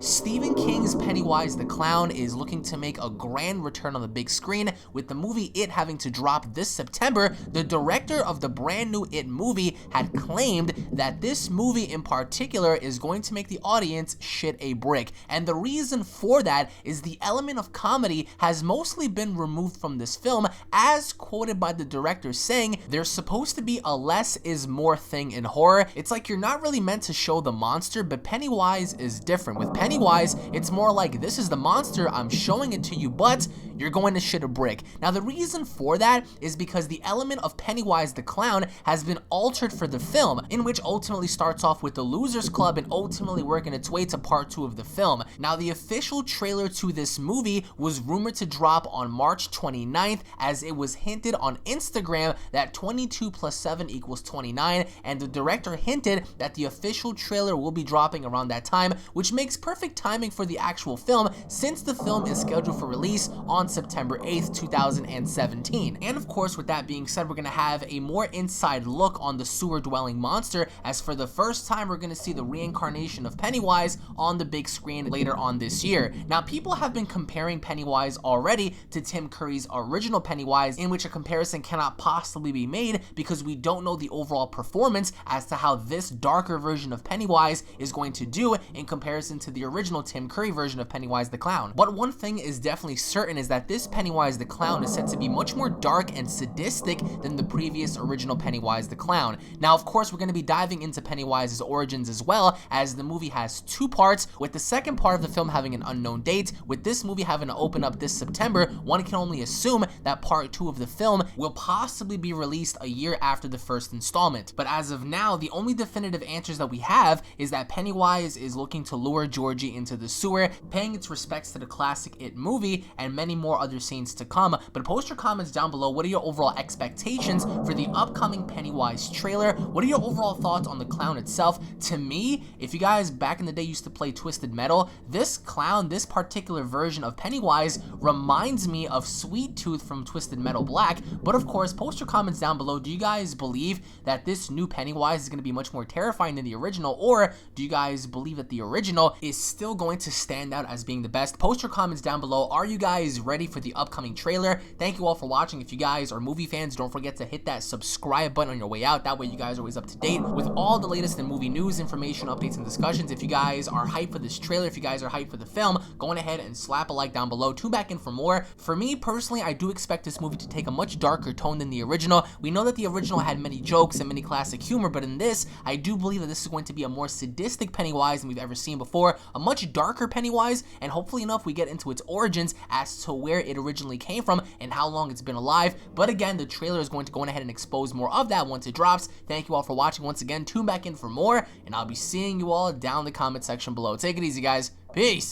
Stephen King's Pennywise the Clown is looking to make a grand return on the big screen, with the movie It having to drop this September. The director of the brand new It movie had claimed that this movie in particular is going to make the audience shit a brick. And the reason for that is the element of comedy has mostly been removed from this film, as quoted by the director saying there's supposed to be a less is more thing in horror. It's like you're not really meant to show the monster, but Pennywise is different. With Pennywise, it's more like, this is the monster, I'm showing it to you, but you're going to shit a brick. Now, the reason for that is because the element of Pennywise the Clown has been altered for the film, in which ultimately starts off with the Losers Club and ultimately working its way to part 2 of the film. Now, the official trailer to this movie was rumored to drop on March 29th, as it was hinted on Instagram that 22 plus 7 equals 29, and the director hinted that the official trailer will be dropping around that time, which makes perfect timing for the actual film, since the film is scheduled for release on September 8th, 2017. And of course, with that being said, we're going to have a more inside look on the sewer-dwelling monster, as for the first time we're going to see the reincarnation of Pennywise on the big screen later on this year. Now, people have been comparing Pennywise already to Tim Curry's original Pennywise, in which a comparison cannot possibly be made because we don't know the overall performance as to how this darker version of Pennywise is going to do in comparison to the original Tim Curry version of Pennywise the Clown. But one thing is definitely certain, is that this Pennywise the Clown is said to be much more dark and sadistic than the previous original Pennywise the Clown. Now, of course, we're going to be diving into Pennywise's origins as well, as the movie has 2 parts, with the second part of the film having an unknown date. With this movie having to open up this September, one can only assume that part 2 of the film will possibly be released a year after the first installment. But as of now, the only definitive answers that we have is that Pennywise is looking to lure Georgie into the sewer, paying its respects to the classic It movie, and many more other scenes to come. But post your comments down below. What are your overall expectations for the upcoming Pennywise trailer? What are your overall thoughts on the clown itself? To me, if you guys back in the day used to play Twisted Metal, this clown, this particular version of Pennywise, reminds me of Sweet Tooth from Twisted Metal Black. But of course, post your comments down below. Do you guys believe that this new Pennywise is going to be much more terrifying than the original, or do you guys believe that the original is still going to stand out as being the best? Post your comments down below. Are you guys ready for the upcoming trailer? Thank you all for watching. If you guys are movie fans, don't forget to hit that subscribe button on your way out. That way you guys are always up to date with all the latest in movie news, information, updates, and discussions. If you guys are hyped for this trailer, if you guys are hyped for the film, go on ahead and slap a like down below. Tune back in for more. For me personally, I do expect this movie to take a much darker tone than the original. We know that the original had many jokes and many classic humor, but in this, I do believe that this is going to be a more sadistic Pennywise than we've ever seen before, a much darker Pennywise, and hopefully enough we get into its origins as to where it originally came from and how long it's been alive. But again, the trailer is going to go ahead and expose more of that once it drops. Thank you all for watching once again. Tune back in for more, and I'll be seeing you all down in the comment section below. Take it easy, guys. Peace.